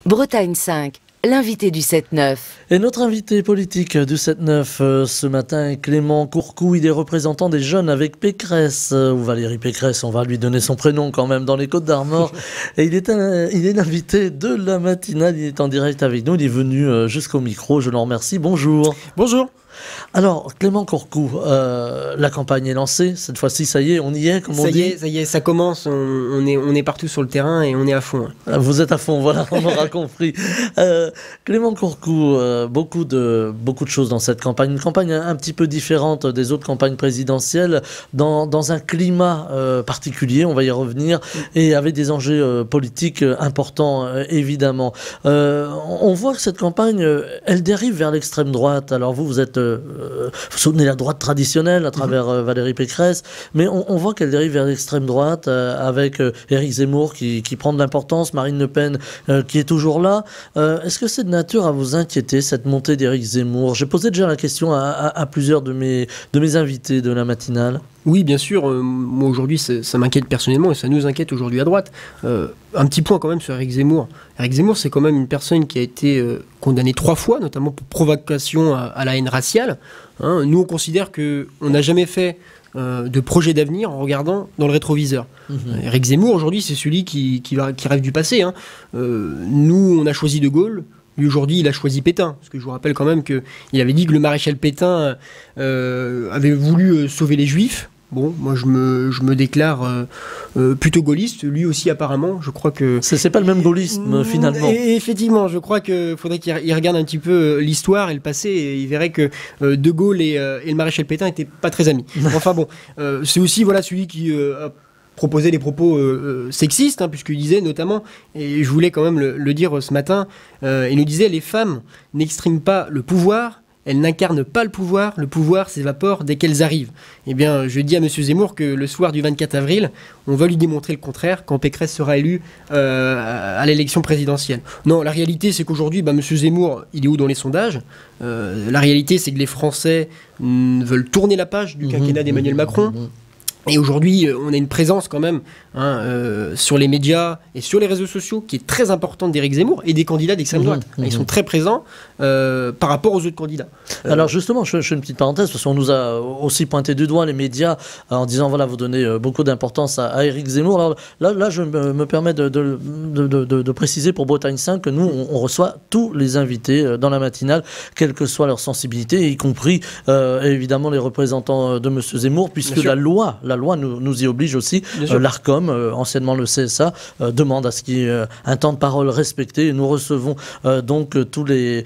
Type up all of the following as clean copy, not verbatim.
Bretagne 5, l'invité du 7-9. Et notre invité politique du 7-9 ce matin est Clément Courcou. Il est représentant des jeunes avec Pécresse, ou Valérie Pécresse, on va lui donner son prénom quand même, dans les Côtes-d'Armor. Et il est l'invité de la matinale, il est en direct avec nous, il est venu jusqu'au micro, je l'en remercie. Bonjour. Bonjour. Alors, Clément Courcou, la campagne est lancée, cette fois-ci, ça y est, on y est, comme on dit. Ça y est, ça commence, on est partout sur le terrain et on est à fond. Vous êtes à fond, voilà, on aura compris. Clément Courcou, beaucoup de choses dans cette campagne, une campagne un petit peu différente des autres campagnes présidentielles, dans un climat particulier, on va y revenir, et avec des enjeux politiques importants, évidemment. On voit que cette campagne, elle dérive vers l'extrême droite. Alors vous êtes... vous soutenez la droite traditionnelle à travers Valérie Pécresse, mais on voit qu'elle dérive vers l'extrême droite avec Éric Zemmour qui prend de l'importance, Marine Le Pen qui est toujours là. Est-ce que c'est de nature à vous inquiéter, cette montée d'Éric Zemmour? J'ai posé déjà la question à plusieurs de mes invités de la matinale. Oui, bien sûr. Moi, aujourd'hui, ça m'inquiète personnellement et ça nous inquiète aujourd'hui à droite. Un petit point quand même sur Éric Zemmour. Éric Zemmour, c'est quand même une personne qui a été condamnée 3 fois, notamment pour provocation à la haine raciale. Nous, on considère qu'on n'a jamais fait de projet d'avenir en regardant dans le rétroviseur. Éric Zemmour, aujourd'hui, c'est celui qui rêve du passé. Nous, on a choisi De Gaulle. Lui, aujourd'hui, il a choisi Pétain. Parce que je vous rappelle quand même qu'il avait dit que le maréchal Pétain avait voulu sauver les Juifs. Bon, moi je me déclare plutôt gaulliste, lui aussi apparemment, je crois que... C'est pas le même gaullisme finalement. Et effectivement, je crois qu'il faudrait qu'il regarde un petit peu l'histoire et le passé, et il verrait que De Gaulle et le maréchal Pétain n'étaient pas très amis. Enfin bon, c'est aussi voilà, celui qui... proposait des propos sexistes, puisqu'il disait notamment, et je voulais quand même le dire ce matin, il nous disait: les femmes n'expriment pas le pouvoir, elles n'incarnent pas le pouvoir s'évapore dès qu'elles arrivent. Eh bien, je dis à M. Zemmour que le soir du 24 avril, on va lui démontrer le contraire quand Pécresse sera élu à l'élection présidentielle. Non, la réalité, c'est qu'aujourd'hui, M. Zemmour, il est où dans les sondages? La réalité, c'est que les Français veulent tourner la page du quinquennat d'Emmanuel Macron. Et aujourd'hui, on a une présence quand même sur les médias et sur les réseaux sociaux qui est très importante d'Éric Zemmour et des candidats d'extrême droite. Ils sont très présents par rapport aux autres candidats. Alors justement, je fais une petite parenthèse parce qu'on nous a aussi pointé du doigt les médias en disant voilà, vous donnez beaucoup d'importance à Éric Zemmour. Alors là, je me permets de préciser pour Bretagne 5 que nous, on reçoit tous les invités dans la matinale, quelle que soit leur sensibilité, y compris évidemment les représentants de M. Zemmour, puisque la loi nous y oblige aussi. L'ARCOM, anciennement le CSA, demande à ce qu'il y ait un temps de parole respecté. Et nous recevons donc toutes les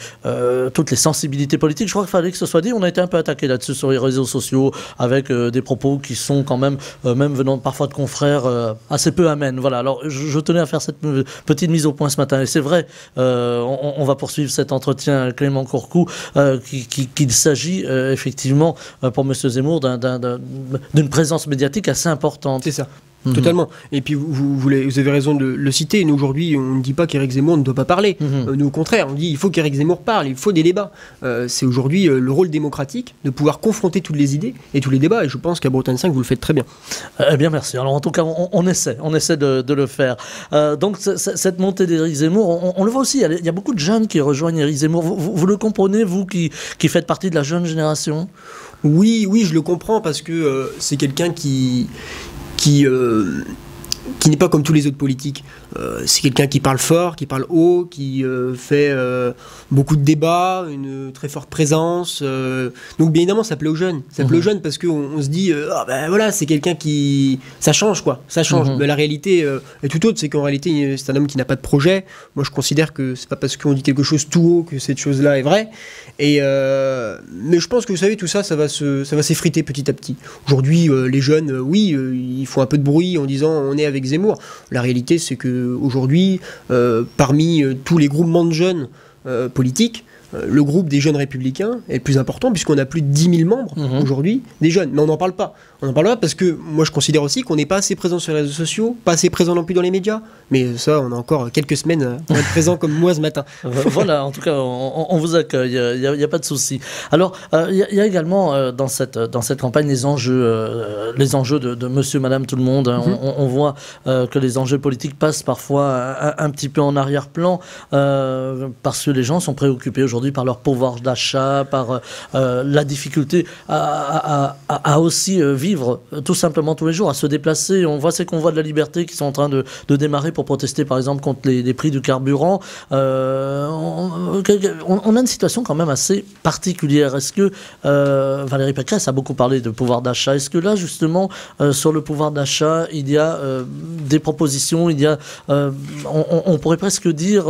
sensibilités politiques. Je crois qu'il fallait que ce soit dit. On a été un peu attaqué là-dessus sur les réseaux sociaux avec des propos qui sont quand même, même venant parfois de confrères, assez peu amènes. Voilà. Alors je tenais à faire cette petite mise au point ce matin. Et c'est vrai, on va poursuivre cet entretien Clément Courcou, qu'il s'agit effectivement pour M. Zemmour d'une présence médiatique assez importante. C'est ça. Totalement. Et puis vous avez raison de le citer. Nous aujourd'hui, on ne dit pas qu'Éric Zemmour ne doit pas parler. Nous au contraire, on dit il faut qu'Éric Zemmour parle, il faut des débats. C'est aujourd'hui le rôle démocratique de pouvoir confronter toutes les idées et tous les débats. Et je pense qu'à Bretagne 5, vous le faites très bien. Eh bien merci. Alors en tout cas, on essaie de le faire. Donc cette montée d'Éric Zemmour, on le voit aussi. Il y a beaucoup de jeunes qui rejoignent Éric Zemmour. Vous le comprenez, vous qui faites partie de la jeune génération? Oui, je le comprends parce que c'est quelqu'un qui n'est pas comme tous les autres politiques. C'est quelqu'un qui parle fort, qui parle haut, qui fait beaucoup de débats, une très forte présence. Donc bien évidemment, ça plaît aux jeunes. Ça plaît aux jeunes parce qu'on se dit, voilà, c'est quelqu'un qui... Ça change, quoi. Ça change. Mais la réalité est tout autre. C'est qu'en réalité, c'est un homme qui n'a pas de projet. Moi, je considère que c'est pas parce qu'on dit quelque chose tout haut que cette chose-là est vraie. Mais je pense que, vous savez, tout ça, ça va s'effriter petit à petit. Aujourd'hui, les jeunes, ils font un peu de bruit en disant on est avec Zemmour. La réalité, c'est que aujourd'hui, parmi tous les groupements de jeunes politiques, le groupe des jeunes républicains est le plus important, puisqu'on a plus de 10 000 membres aujourd'hui, des jeunes. Mais on n'en parle pas. On n'en parle pas parce que moi je considère aussi qu'on n'est pas assez présent sur les réseaux sociaux, pas assez présent non plus dans les médias. Mais ça, on a encore quelques semaines pour être présent comme moi ce matin. Voilà, en tout cas, on vous accueille, il n'y a pas de souci. Alors, il y a également dans cette campagne les enjeux de monsieur, madame, tout le monde. On voit que les enjeux politiques passent parfois un petit peu en arrière-plan parce que les gens sont préoccupés aujourd'hui par leur pouvoir d'achat, par la difficulté à aussi vivre tout simplement tous les jours, à se déplacer. On voit ces convois de la liberté qui sont en train de démarrer pour protester par exemple contre les prix du carburant. On a une situation quand même assez particulière. Est-ce que Valérie Pécresse a beaucoup parlé de pouvoir d'achat? Est-ce que là justement sur le pouvoir d'achat il y a des propositions, il y a on pourrait presque dire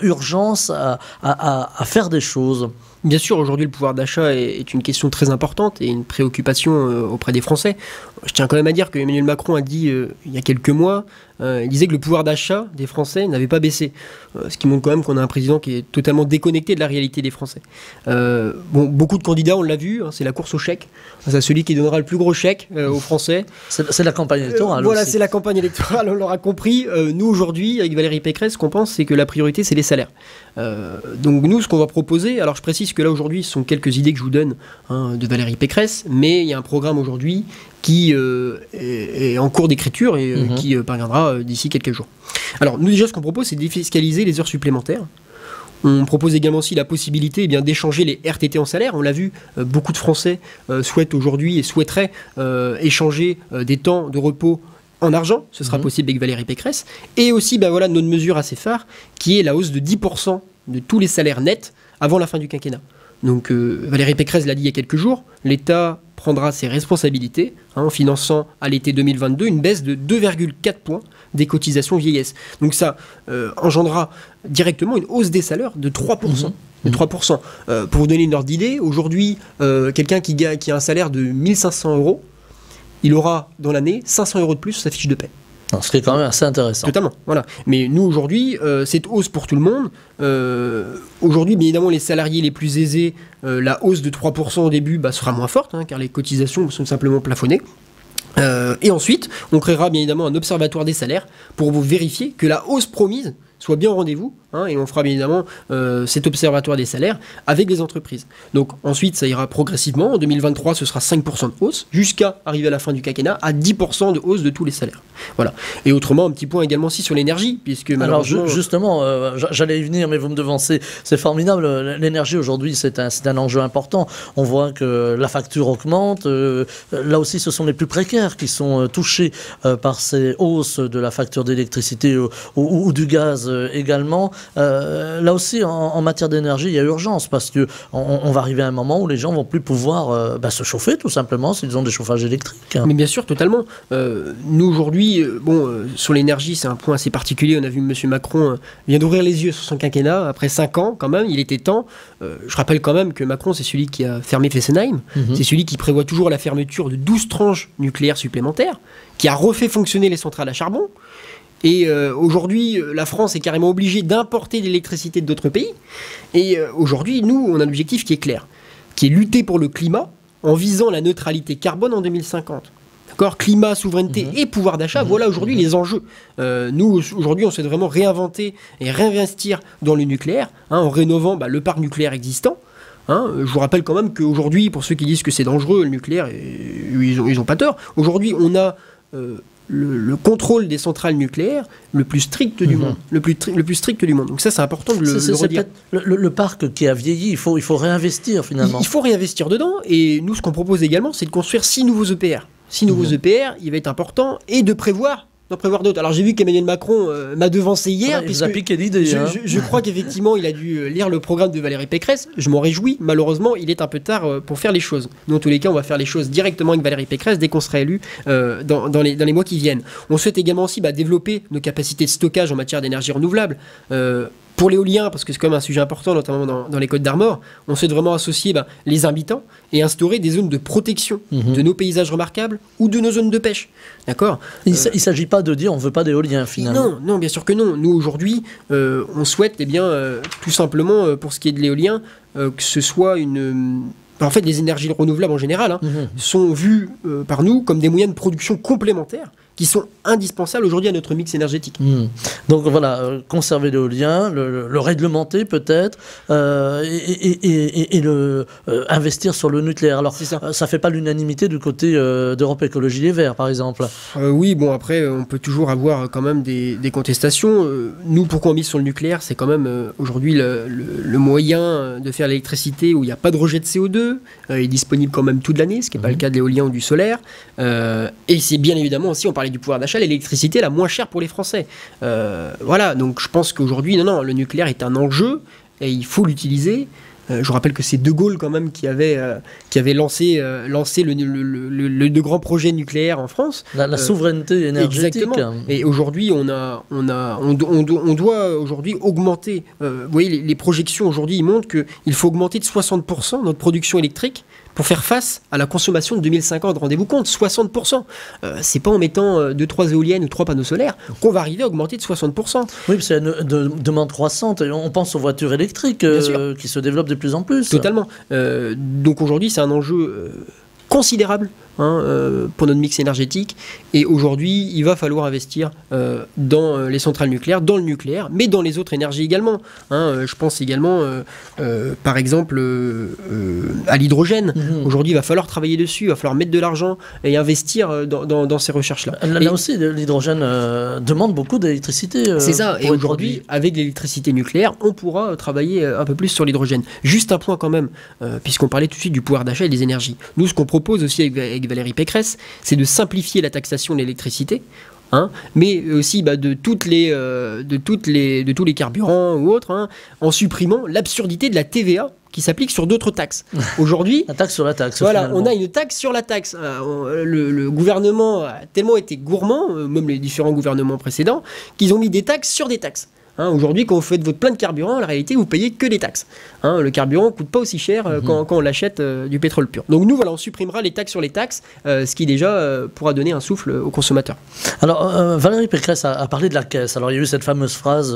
urgence à faire des choses? Bien sûr, aujourd'hui, le pouvoir d'achat est une question très importante et une préoccupation auprès des Français. Je tiens quand même à dire que Emmanuel Macron a dit il y a quelques mois, il disait que le pouvoir d'achat des Français n'avait pas baissé. Ce qui montre quand même qu'on a un président qui est totalement déconnecté de la réalité des Français. Beaucoup de candidats, on l'a vu, c'est la course au chèque. C'est celui qui donnera le plus gros chèque aux Français. C'est la campagne électorale voilà, aussi. C'est la campagne électorale, on l'aura compris. Nous, aujourd'hui, avec Valérie Pécresse, ce qu'on pense, c'est que la priorité, c'est les salaires. Donc nous, ce qu'on va proposer, alors je précise que là, aujourd'hui, ce sont quelques idées que je vous donne de Valérie Pécresse, mais il y a un programme aujourd'hui qui est en cours d'écriture et qui parviendra d'ici quelques jours. Alors, nous déjà, ce qu'on propose, c'est de défiscaliser les heures supplémentaires. On propose également aussi la possibilité d'échanger les RTT en salaire. On l'a vu, beaucoup de Français souhaitent aujourd'hui et souhaiteraient échanger des temps de repos en argent. Ce sera possible avec Valérie Pécresse. Et aussi, notre mesure assez phare, qui est la hausse de 10% de tous les salaires nets avant la fin du quinquennat. Donc Valérie Pécresse l'a dit il y a quelques jours, l'État prendra ses responsabilités en finançant à l'été 2022 une baisse de 2,4 points des cotisations vieillesse. Donc ça engendrera directement une hausse des salaires de 3%. De 3%. Pour vous donner une ordre d'idée, aujourd'hui, quelqu'un qui a un salaire de 1 500 €, il aura dans l'année 500 € de plus sur sa fiche de paie. Alors, ce qui est quand même assez intéressant. Totalement, voilà. Mais nous, aujourd'hui, cette hausse pour tout le monde, aujourd'hui, bien évidemment, les salariés les plus aisés, la hausse de 3% au début sera moins forte, car les cotisations sont simplement plafonnées. Et ensuite, on créera bien évidemment un observatoire des salaires pour vous vérifier que la hausse promise soit bien au rendez-vous, et on fera bien évidemment cet observatoire des salaires avec les entreprises. Donc ensuite, ça ira progressivement. En 2023, ce sera 5% de hausse, jusqu'à arriver à la fin du quinquennat à 10% de hausse de tous les salaires. Voilà. Et autrement, un petit point également aussi sur l'énergie, puisque malheureusement... Alors justement, j'allais y venir, mais vous me devancez. C'est formidable. L'énergie aujourd'hui, c'est un enjeu important. On voit que la facture augmente. Là aussi, ce sont les plus précaires qui sont touchés par ces hausses de la facture d'électricité ou du gaz également. Là aussi, en matière d'énergie, il y a urgence parce que on va arriver à un moment où les gens vont plus pouvoir se chauffer tout simplement s'ils ont des chauffages électriques. Mais bien sûr, totalement. Nous aujourd'hui, sur l'énergie, c'est un point assez particulier. On a vu M. Macron vient d'ouvrir les yeux sur son quinquennat après 5 ans quand même. Il était temps. Je rappelle quand même que Macron, c'est celui qui a fermé Fessenheim. C'est celui qui prévoit toujours la fermeture de 12 tranches nucléaires supplémentaires, qui a refait fonctionner les centrales à charbon. Et aujourd'hui, la France est carrément obligée d'importer de l'électricité d'autres pays. Et aujourd'hui, nous, on a un objectif qui est clair, qui est lutter pour le climat en visant la neutralité carbone en 2050. D'accord ? Climat, souveraineté et pouvoir d'achat, voilà aujourd'hui les enjeux. Nous, aujourd'hui, on souhaite vraiment réinventer et réinvestir dans le nucléaire, en rénovant le parc nucléaire existant. Je vous rappelle quand même qu'aujourd'hui, pour ceux qui disent que c'est dangereux, le nucléaire, ils ont pas tort. Aujourd'hui, on a... Le contrôle des centrales nucléaires le plus strict du monde. Le plus strict du monde. Donc ça, c'est important de le redire. Le parc qui a vieilli, il faut réinvestir finalement. Il faut réinvestir dedans. Et nous, ce qu'on propose également, c'est de construire 6 nouveaux EPR. 6 nouveaux EPR, il va être important, et de prévoir d'autres. Alors j'ai vu qu'Emmanuel Macron m'a devancé hier. Il vous a piqué l'idée. Je crois qu'effectivement, il a dû lire le programme de Valérie Pécresse. Je m'en réjouis. Malheureusement, il est un peu tard pour faire les choses. Nous, en tous les cas, on va faire les choses directement avec Valérie Pécresse dès qu'on sera élu dans les mois qui viennent. On souhaite également aussi développer nos capacités de stockage en matière d'énergie renouvelable. pour l'éolien, parce que c'est quand même un sujet important, notamment dans les Côtes d'Armor, on souhaite vraiment associer les habitants et instaurer des zones de protection de nos paysages remarquables ou de nos zones de pêche. D'accord ? Il ne s'agit pas de dire on ne veut pas d'éolien finalement. Non, bien sûr que non. Nous aujourd'hui, on souhaite tout simplement, pour ce qui est de l'éolien, que ce soit en fait, les énergies renouvelables en général sont vues par nous comme des moyens de production complémentaires qui sont indispensables aujourd'hui à notre mix énergétique. Donc voilà, conserver l'éolien, le réglementer peut-être, et investir sur le nucléaire. Alors ça ne fait pas l'unanimité du côté d'Europe Écologie Les Verts, par exemple. Oui, bon après, on peut toujours avoir quand même des contestations. Nous, pourquoi on mise sur le nucléaire? C'est quand même aujourd'hui le moyen de faire l'électricité où il n'y a pas de rejet de CO2, il est disponible quand même toute l'année, ce qui n'est pas le cas de l'éolien ou du solaire. Et c'est bien évidemment aussi, on parlait du pouvoir d'achat, l'électricité la moins chère pour les Français. Voilà, donc je pense qu'aujourd'hui, non, le nucléaire est un enjeu et il faut l'utiliser. Je rappelle que c'est De Gaulle quand même qui avait lancé le grand projet nucléaire en France. La souveraineté énergétique. Exactement. Et aujourd'hui, on doit aujourd'hui augmenter. Vous voyez, les projections aujourd'hui, ils montrent qu'il faut augmenter de 60% notre production électrique pour faire face à la consommation de 2050. Rendez-vous compte, 60%. C'est pas en mettant 2-3 éoliennes ou 3 panneaux solaires qu'on va arriver à augmenter de 60%. Oui, c'est une demande croissante. Et on pense aux voitures électriques qui se développent de plus en plus. Totalement. Donc aujourd'hui, c'est un enjeu considérable pour notre mix énergétique. Et aujourd'hui, il va falloir investir dans les centrales nucléaires, dans le nucléaire, mais dans les autres énergies également. Je pense également, par exemple, à l'hydrogène. Aujourd'hui, il va falloir travailler dessus, il va falloir mettre de l'argent et investir dans ces recherches-là. Là aussi, l'hydrogène demande beaucoup d'électricité. C'est ça. Et aujourd'hui, avec l'électricité nucléaire, on pourra travailler un peu plus sur l'hydrogène. Juste un point quand même, puisqu'on parlait tout de suite du pouvoir d'achat et des énergies. Nous, ce qu'on propose aussi avec Valérie Pécresse, c'est de simplifier la taxation de l'électricité, mais aussi de tous les carburants ou autres, en supprimant l'absurdité de la TVA qui s'applique sur d'autres taxes. Aujourd'hui, la taxe sur la taxe. Voilà, finalement. on a une taxe sur la taxe. Le gouvernement a tellement été gourmand, même les différents gouvernements précédents, qu'ils ont mis des taxes sur des taxes. Aujourd'hui, quand vous faites votre plein de carburant, en réalité, vous payez que des taxes. Le carburant ne coûte pas aussi cher quand on l'achète du pétrole pur. Donc nous, voilà, on supprimera les taxes sur les taxes, ce qui déjà pourra donner un souffle aux consommateurs. Alors, Valérie Pécresse a parlé de la caisse. Alors, il y a eu cette fameuse phrase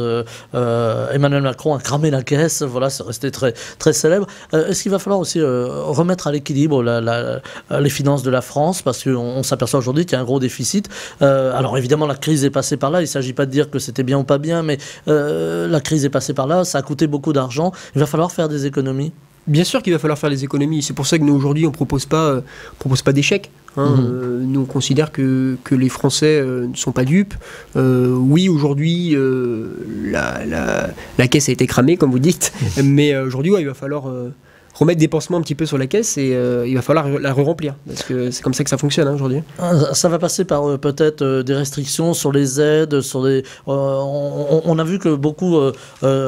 Emmanuel Macron a cramé la caisse. Voilà, c'est resté très, très célèbre. Est-ce qu'il va falloir aussi remettre à l'équilibre les finances de la France? Parce qu'on s'aperçoit aujourd'hui qu'il y a un gros déficit. Alors, évidemment, la crise est passée par là. Il ne s'agit pas de dire que c'était bien ou pas bien, mais la crise est passée par là. Ça a coûté beaucoup d'argent. Il va falloir faire des économies. Bien sûr qu'il va falloir faire des économies. C'est pour ça que nous, aujourd'hui, on ne propose pas d'échec. Nous, on considère que les Français ne sont pas dupes. Oui, aujourd'hui, la caisse a été cramée, comme vous dites. Mais aujourd'hui, il va falloir remettre des pansements un petit peu sur la caisse et il va falloir la re-remplir. Parce que c'est comme ça que ça fonctionne aujourd'hui. Ça va passer par peut-être des restrictions sur les aides, on a vu que beaucoup,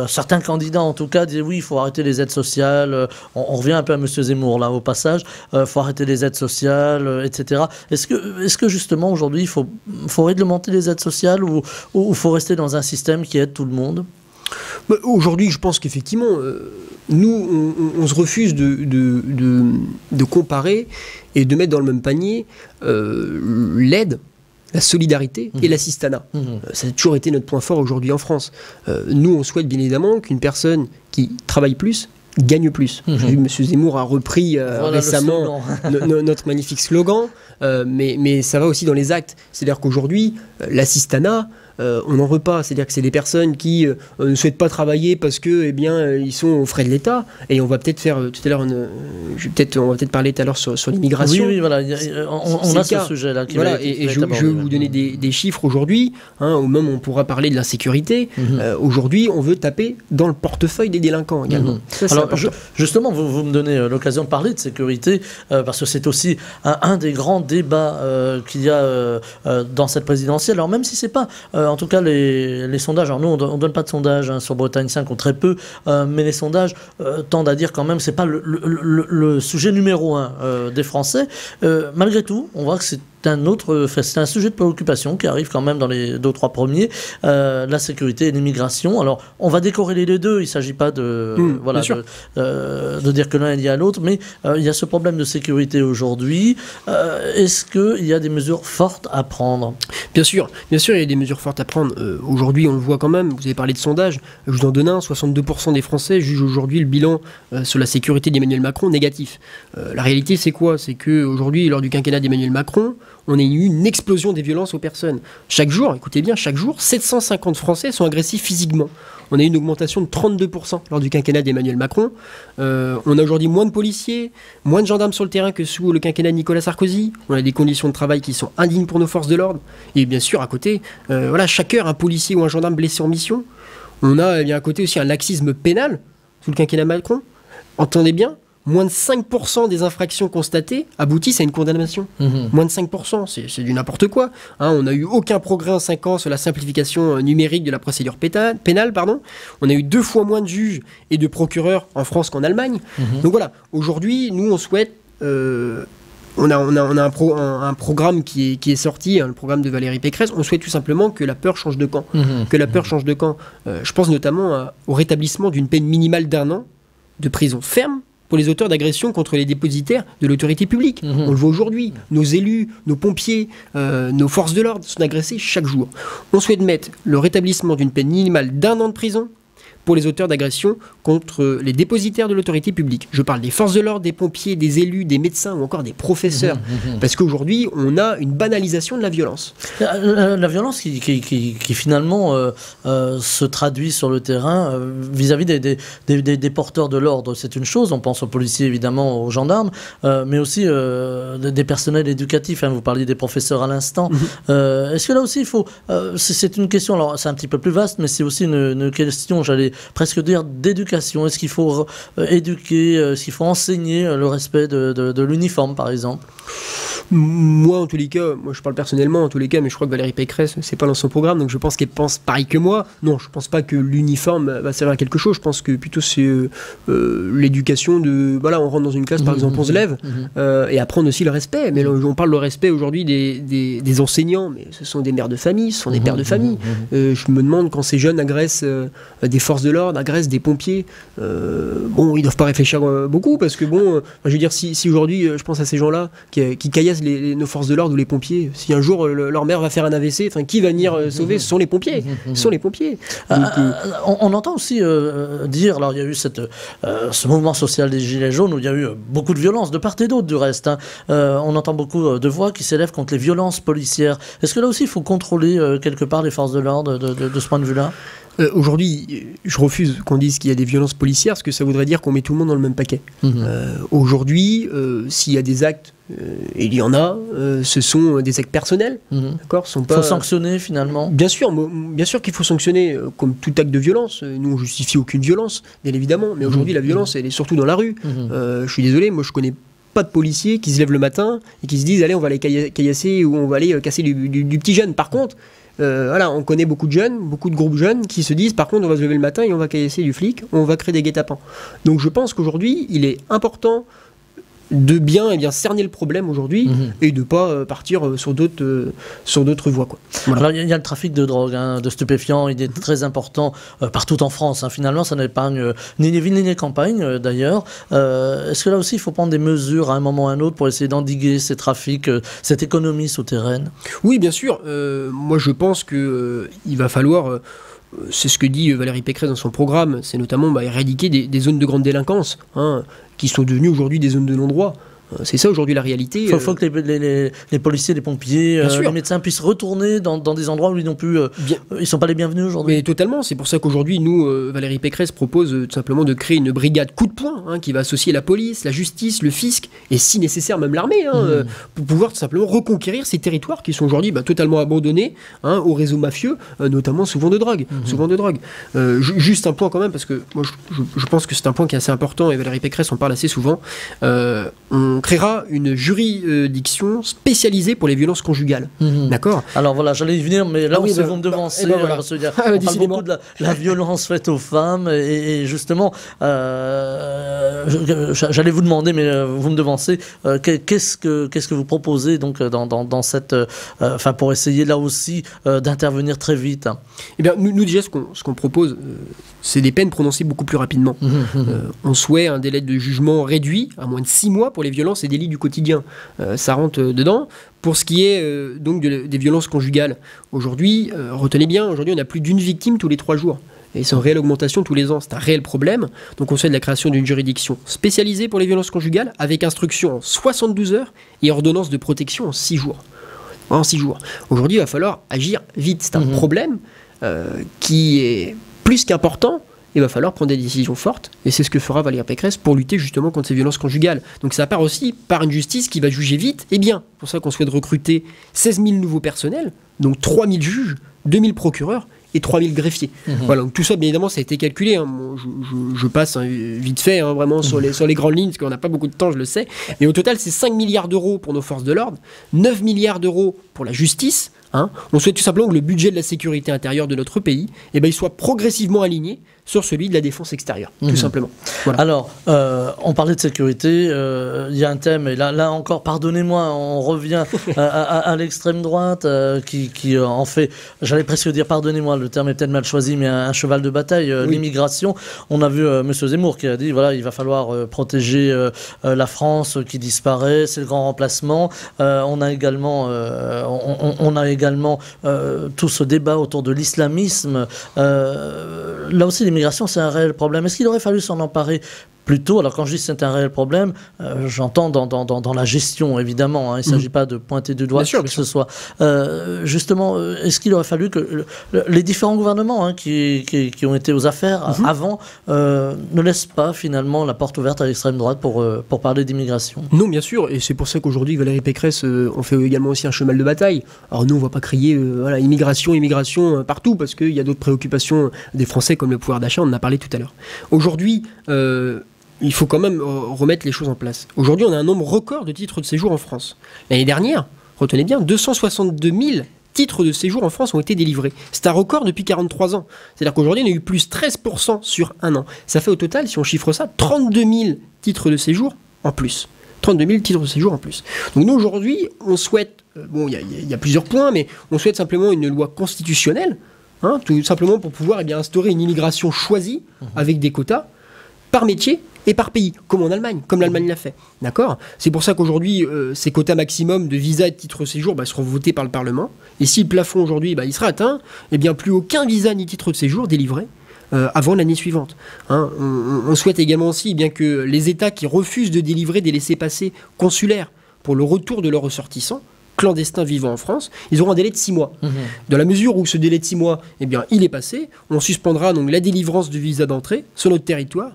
certains candidats en tout cas, disaient oui, il faut arrêter les aides sociales. On revient un peu à M. Zemmour là au passage. Il faut arrêter les aides sociales, etc. Est-ce que justement aujourd'hui, il faut réglementer les aides sociales ou il faut rester dans un système qui aide tout le monde? Aujourd'hui, je pense qu'effectivement, nous, on se refuse de comparer et de mettre dans le même panier l'aide, la solidarité et l'assistanat. Ça a toujours été notre point fort aujourd'hui en France. Nous, on souhaite bien évidemment qu'une personne qui travaille plus gagne plus. J'ai vu M. Zemmour a repris récemment notre magnifique slogan, mais ça va aussi dans les actes. C'est-à-dire qu'aujourd'hui, l'assistanat, on n'en veut pas. C'est-à-dire que c'est des personnes qui ne souhaitent pas travailler parce que, ils sont aux frais de l'État. Et on va peut-être faire tout à l'heure, on va peut-être parler tout à l'heure sur l'immigration. Oui, voilà. On a ce sujet-là. Et je vais vous donner des chiffres aujourd'hui. Au même, on pourra parler de l'insécurité. Aujourd'hui, on veut taper dans le portefeuille des délinquants également. Alors, justement, vous me donnez l'occasion de parler de sécurité parce que c'est aussi un des grands débats qu'il y a dans cette présidentielle. Alors, même si c'est pas en tout cas, les sondages, alors nous on ne donne pas de sondage sur Bretagne 5 ou très peu, mais les sondages tendent à dire quand même c'est pas le sujet numéro 1 des Français. Malgré tout, on voit que c'est c'est un sujet de préoccupation qui arrive quand même dans les 2 ou 3 premiers, la sécurité et l'immigration. Alors, on va décorréler les deux, il ne s'agit pas de dire que l'un est lié à l'autre, mais il y a ce problème de sécurité aujourd'hui. Est-ce qu'il y a des mesures fortes à prendre ? Bien sûr, il y a des mesures fortes à prendre. Aujourd'hui, on le voit quand même, vous avez parlé de sondage, je vous en donne un, 62% des Français jugent aujourd'hui le bilan sur la sécurité d'Emmanuel Macron négatif. La réalité, c'est quoi ? C'est qu'aujourd'hui, lors du quinquennat d'Emmanuel Macron, on a eu une explosion des violences aux personnes. Chaque jour, écoutez bien, 750 Français sont agressifs physiquement. On a eu une augmentation de 32% lors du quinquennat d'Emmanuel Macron. On a aujourd'hui moins de policiers, moins de gendarmes sur le terrain que sous le quinquennat de Nicolas Sarkozy. On a des conditions de travail qui sont indignes pour nos forces de l'ordre. Et bien sûr, à côté, chaque heure, un policier ou un gendarme blessé en mission. On a à côté aussi un laxisme pénal sous le quinquennat Macron. Entendez bien, moins de 5% des infractions constatées aboutissent à une condamnation. Moins de 5%, c'est du n'importe quoi. On n'a eu aucun progrès en 5 ans sur la simplification numérique de la procédure pénale. On a eu 2 fois moins de juges et de procureurs en France qu'en Allemagne. Donc voilà, aujourd'hui, nous, on souhaite... On a un programme qui est sorti, le programme de Valérie Pécresse. On souhaite tout simplement que la peur change de camp. Je pense notamment au rétablissement d'une peine minimale d'1 an de prison ferme pour les auteurs d'agressions contre les dépositaires de l'autorité publique. On le voit aujourd'hui, nos élus, nos pompiers, nos forces de l'ordre sont agressés chaque jour. On souhaite mettre le rétablissement d'une peine minimale d'1 an de prison pour les auteurs d'agressions contre les dépositaires de l'autorité publique. Je parle des forces de l'ordre, des pompiers, des élus, des médecins ou encore des professeurs. Parce qu'aujourd'hui, on a une banalisation de la violence. La violence qui finalement se traduit sur le terrain vis-à-vis des porteurs de l'ordre, c'est une chose. On pense aux policiers, évidemment, aux gendarmes, mais aussi des personnels éducatifs. Vous parliez des professeurs à l'instant. Est-ce que là aussi, il faut... c'est une question, alors c'est un petit peu plus vaste, mais c'est aussi une question, j'allais presque dire, d'éducation. Est-ce qu'il faut éduquer, est-ce qu'il faut enseigner le respect de l'uniforme, par exemple ? Moi, en tous les cas, je parle personnellement, en tous les cas, mais je crois que Valérie Pécresse, c'est pas dans son programme, donc je pense qu'elle pense pareil que moi. Non, je pense pas que l'uniforme va servir à quelque chose. Je pense que plutôt c'est l'éducation de... Voilà, on rentre dans une classe, par exemple, on se lève, et apprendre aussi le respect. Mais là, on parle de respect aujourd'hui des enseignants, mais ce sont des mères de famille, ce sont des pères de famille. Je me demande, quand ces jeunes agressent des forces de l'ordre, agressent des pompiers, ils doivent pas réfléchir beaucoup, parce que je veux dire, si aujourd'hui, je pense à ces gens-là qui caillassent nos forces de l'ordre ou les pompiers, si un jour leur mère va faire un AVC, qui va venir sauver? Ce sont les pompiers. Ce sont les pompiers. Donc, on entend aussi dire, alors il y a eu ce mouvement social des Gilets jaunes où il y a eu beaucoup de violences de part et d'autre du reste. On entend beaucoup de voix qui s'élèvent contre les violences policières. Est-ce que là aussi il faut contrôler quelque part les forces de l'ordre de ce point de vue-là ? Aujourd'hui, je refuse qu'on dise qu'il y a des violences policières, parce que ça voudrait dire qu'on met tout le monde dans le même paquet. Aujourd'hui, s'il y a des actes, et il y en a, ce sont des actes personnels. D'accord, il faut sanctionner finalement. Bien sûr qu'il faut sanctionner, comme tout acte de violence. Nous, on ne justifie aucune violence, bien évidemment, mais aujourd'hui, la violence, elle est surtout dans la rue. Je suis désolé, moi je connais pas de policiers qui se lèvent le matin et qui se disent allez, on va aller caillasser ou on va aller casser du petit jeune. Par contre, on connaît beaucoup de jeunes, beaucoup de groupes jeunes qui se disent par contre on va se lever le matin et on va caillasser du flic, on va créer des guet-apens. Donc je pense qu'aujourd'hui il est important de bien cerner le problème aujourd'hui et de ne pas partir sur d'autres voies. Voilà. Alors il y a le trafic de drogue, de stupéfiants, il est très important partout en France. Finalement, ça n'épargne ni les villes ni les campagnes d'ailleurs. Est-ce que là aussi il faut prendre des mesures à un moment ou à un autre pour essayer d'endiguer ces trafics, cette économie souterraine ? Oui, bien sûr. Moi je pense qu'il va falloir... c'est ce que dit Valérie Pécresse dans son programme, c'est notamment éradiquer des zones de grande délinquance, qui sont devenues aujourd'hui des zones de non-droit. C'est ça aujourd'hui la réalité. Il faut que les policiers, les pompiers, les médecins puissent retourner dans des endroits où ils n'ont plus, ils ne sont pas les bienvenus aujourd'hui. Mais totalement, c'est pour ça qu'aujourd'hui, nous, Valérie Pécresse propose tout simplement de créer une brigade coup de poing qui va associer la police, la justice, le fisc et si nécessaire même l'armée, pour pouvoir tout simplement reconquérir ces territoires qui sont aujourd'hui totalement abandonnés aux réseaux mafieux, notamment souvent de drogue. Juste un point quand même, parce que moi je pense que c'est un point qui est assez important et Valérie Pécresse en parle assez souvent. On créera une juridiction spécialisée pour les violences conjugales. D'accord. Alors voilà, j'allais y venir, mais là, Ah oui, vous me devancez. voilà. Parce que on parle beaucoup de la violence faite aux femmes, et justement, j'allais vous demander, mais vous me devancez, qu'est-ce que vous proposez donc dans cette, pour essayer là aussi d'intervenir très vite? Eh bien, nous déjà, ce qu'on propose, c'est des peines prononcées beaucoup plus rapidement. On souhaite un délai de jugement réduit à moins de 6 mois pour les violences et délits du quotidien. Ça rentre dedans. Pour ce qui est donc des violences conjugales, aujourd'hui, retenez bien, aujourd'hui on a plus d'une victime tous les 3 jours. Et c'est en réelle augmentation tous les ans, c'est un réel problème. Donc on souhaite la création d'une juridiction spécialisée pour les violences conjugales, avec instruction en 72 heures et ordonnance de protection en 6 jours. En 6 jours. Aujourd'hui, il va falloir agir vite. C'est un problème qui est plus qu'important. Il va falloir prendre des décisions fortes, et c'est ce que fera Valérie Pécresse pour lutter justement contre ces violences conjugales. Donc ça part aussi par une justice qui va juger vite et bien. C'est pour ça qu'on souhaite recruter 16 000 nouveaux personnels, donc 3 000 juges, 2 000 procureurs et 3 000 greffiers. Voilà, donc tout ça, bien évidemment, ça a été calculé. Bon, je passe vite fait, vraiment, sur les grandes lignes, parce qu'on n'a pas beaucoup de temps, je le sais. Mais au total, c'est 5 milliards d'euros pour nos forces de l'ordre, 9 milliards d'euros pour la justice. On souhaite tout simplement que le budget de la sécurité intérieure de notre pays, il soit progressivement aligné sur celui de la défense extérieure, tout simplement. Voilà. Alors, on parlait de sécurité, il y a un thème, et là encore, pardonnez-moi, on revient à l'extrême droite, qui en fait, j'allais presque dire, pardonnez-moi, le terme est peut-être mal choisi, mais un cheval de bataille, l'immigration. On a vu M. Zemmour qui a dit, voilà, il va falloir protéger la France qui disparaît, c'est le grand remplacement. On a également tout ce débat autour de l'islamisme. Là aussi, l'immigration, c'est un réel problème. Est-ce qu'il aurait fallu s'en emparer plus tôt? Alors quand je dis c'est un réel problème, j'entends dans la gestion, évidemment. Il ne s'agit pas de pointer du doigt que ce soit. Justement, est-ce qu'il aurait fallu que les différents gouvernements qui ont été aux affaires avant ne laissent pas finalement la porte ouverte à l'extrême droite pour parler d'immigration? Non, bien sûr, et c'est pour ça qu'aujourd'hui Valérie Pécresse on fait également aussi un cheval de bataille. Alors nous, on ne va pas crier immigration partout, parce qu'il y a d'autres préoccupations des Français comme le pouvoir d'achat, on en a parlé tout à l'heure. Aujourd'hui, il faut quand même remettre les choses en place. Aujourd'hui, on a un nombre record de titres de séjour en France. L'année dernière, retenez bien, 262 000 titres de séjour en France ont été délivrés. C'est un record depuis 43 ans. C'est-à-dire qu'aujourd'hui, on a eu plus 13% sur un an. Ça fait au total, si on chiffre ça, 32 000 titres de séjour en plus. 32 000 titres de séjour en plus. Donc nous, aujourd'hui, on souhaite, il y a plusieurs points, mais on souhaite simplement une loi constitutionnelle, tout simplement pour pouvoir instaurer une immigration choisie avec des quotas par métier et par pays, comme en Allemagne, comme l'Allemagne l'a fait. D'accord ? C'est pour ça qu'aujourd'hui, ces quotas maximum de visa et de titre de séjour seront votés par le Parlement. Et si le plafond aujourd'hui il sera atteint, plus aucun visa ni titre de séjour délivré avant l'année suivante. On souhaite également aussi bien que les États qui refusent de délivrer des laissez-passer consulaires pour le retour de leurs ressortissants clandestins vivant en France, ils auront un délai de 6 mois. Dans la mesure où ce délai de 6 mois, il est passé, on suspendra donc la délivrance de visa d'entrée sur notre territoire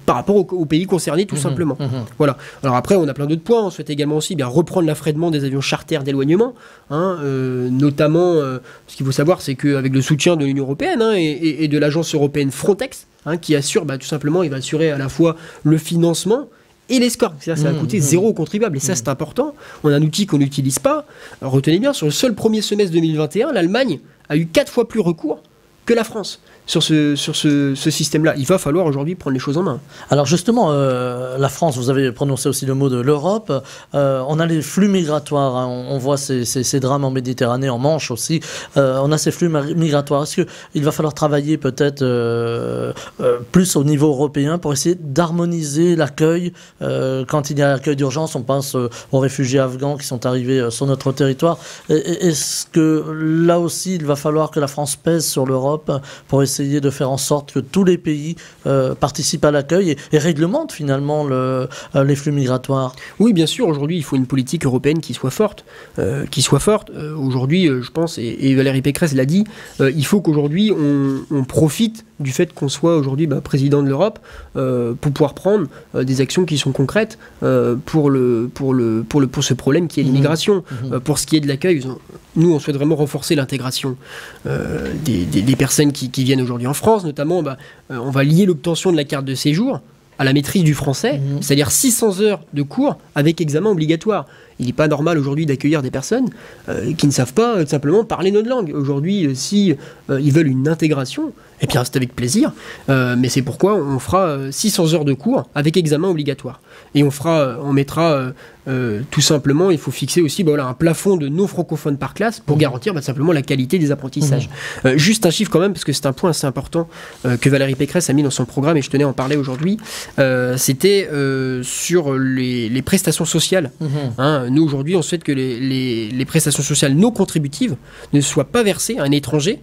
par rapport aux pays concernés, tout simplement. Voilà. Alors après, on a plein d'autres points. On souhaite également aussi reprendre l'affrètement des avions charters d'éloignement, notamment, ce qu'il faut savoir, c'est qu'avec le soutien de l'Union européenne et de l'agence européenne Frontex, qui assure tout simplement, il va assurer à la fois le financement et l'escorte. Ça va coûter zéro aux contribuables. Et ça, c'est important. On a un outil qu'on n'utilise pas. Alors, retenez bien, sur le seul premier semestre 2021, l'Allemagne a eu 4 fois plus recours que la France sur ce système-là. Il va falloir aujourd'hui prendre les choses en main. Alors justement, la France, vous avez prononcé aussi le mot de l'Europe. On a les flux migratoires. On voit ces drames en Méditerranée, en Manche aussi. On a ces flux migratoires. Est-ce qu'il va falloir travailler peut-être plus au niveau européen pour essayer d'harmoniser l'accueil? Quand il y a accueil d'urgence, on pense aux réfugiés afghans qui sont arrivés sur notre territoire. Est-ce que là aussi, il va falloir que la France pèse sur l'Europe pour essayer de faire en sorte que tous les pays participent à l'accueil et réglementent finalement les flux migratoires? Oui, bien sûr. Aujourd'hui, il faut une politique européenne qui soit forte. Aujourd'hui, je pense, et Valérie Pécresse l'a dit, il faut qu'aujourd'hui, on profite du fait qu'on soit aujourd'hui président de l'Europe pour pouvoir prendre des actions qui sont concrètes pour ce problème qui est l'immigration. Pour ce qui est de l'accueil, nous, on souhaite vraiment renforcer l'intégration des personnes qui viennent aujourd'hui en France. Notamment, on va lier l'obtention de la carte de séjour à la maîtrise du français, c'est-à-dire 600 heures de cours avec examen obligatoire. Il n'est pas normal aujourd'hui d'accueillir des personnes qui ne savent pas simplement parler notre langue. Aujourd'hui, si ils veulent une intégration, eh bien c'est avec plaisir. Mais c'est pourquoi on fera 600 heures de cours avec examen obligatoire. Et on mettra tout simplement, il faut fixer aussi un plafond de non-francophones par classe pour garantir simplement la qualité des apprentissages. Juste un chiffre quand même, parce que c'est un point assez important que Valérie Pécresse a mis dans son programme et je tenais à en parler aujourd'hui. C'était sur les prestations sociales. Nous, aujourd'hui, on souhaite que les prestations sociales non contributives ne soient pas versées à un étranger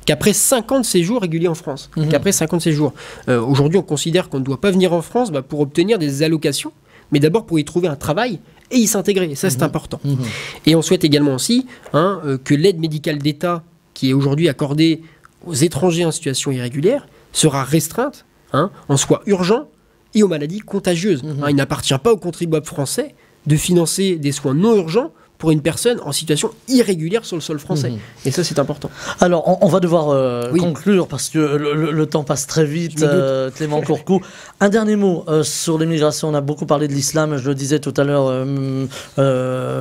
qu'après 50 séjours réguliers en France. Qu'après 50 séjours. Aujourd'hui, on considère qu'on ne doit pas venir en France pour obtenir des allocations, mais d'abord pour y trouver un travail et y s'intégrer. Et ça, c'est important. Et on souhaite également aussi que l'aide médicale d'État qui est aujourd'hui accordée aux étrangers en situation irrégulière sera restreinte en soins urgents et aux maladies contagieuses. Il n'appartient pas aux contribuables français de financer des soins non urgents pour une personne en situation irrégulière sur le sol français. Et ça, c'est important. Alors, on va devoir conclure parce que le temps passe très vite, Clément Courcou. Un dernier mot sur l'immigration. On a beaucoup parlé de l'islam, je le disais tout à l'heure,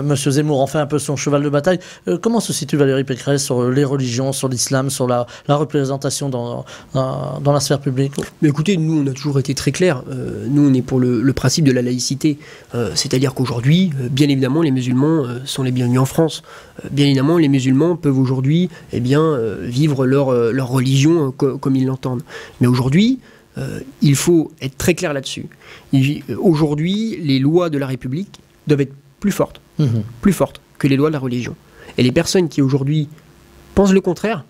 Monsieur Zemmour en fait un peu son cheval de bataille. Comment se situe Valérie Pécresse sur les religions, sur l'islam, sur la représentation dans la sphère publique? Mais écoutez, nous, on a toujours été très clairs. Nous, on est pour le principe de la laïcité. C'est-à-dire qu'aujourd'hui, bien évidemment, les musulmans sont les bienvenus en France. Bien évidemment, les musulmans peuvent aujourd'hui vivre leur religion comme ils l'entendent. Mais aujourd'hui, il faut être très clair là-dessus. Aujourd'hui, les lois de la République doivent être plus fortes que les lois de la religion. Et les personnes qui aujourd'hui pensent le contraire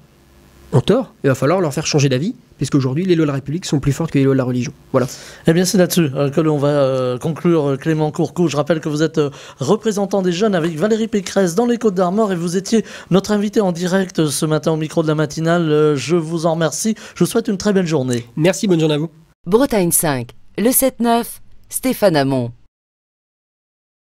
ont tort. Il va falloir leur faire changer d'avis, puisqu'aujourd'hui, les lois de la République sont plus fortes que les lois de la religion. Voilà. Eh bien, c'est là-dessus que l'on va conclure, Clément Courcou. Je rappelle que vous êtes représentant des jeunes avec Valérie Pécresse dans les Côtes-d'Armor et vous étiez notre invité en direct ce matin au micro de la matinale. Je vous en remercie. Je vous souhaite une très belle journée. Merci, bonne journée à vous. Bretagne 5, le 7-9, Stéphane Hamon.